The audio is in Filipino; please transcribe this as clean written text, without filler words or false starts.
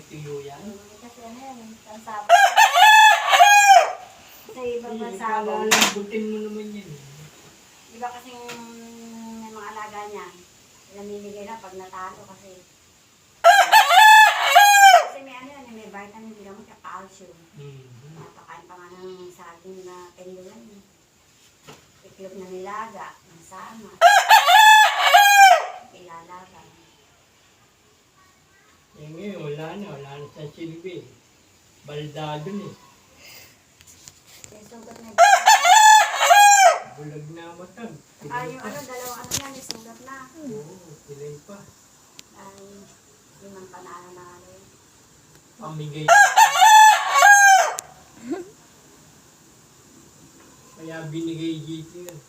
magtuyo yan. Kasi ano yan, ang sabi. Sa ibang bansa ko. Lambutin mo naman yan. Iba kasing may mga alaga niya. Namimigay na pag natalo kasi. Kasi may ano yan, may vitamin, gamot, calcium. Napakain pa nga ng saging na pendulan. Iklog na nilaga, ng sama. Ilalaban. Eh ngayon, wala na sa silbi. Baldado na eh. Yung sugat na Bulag na matag. yung ano, dalawang ano yan, yung sugat na. Oo, kilay pa. Ay, limang panalo na ano yun. Pamigay. Kaya binigay dito yun.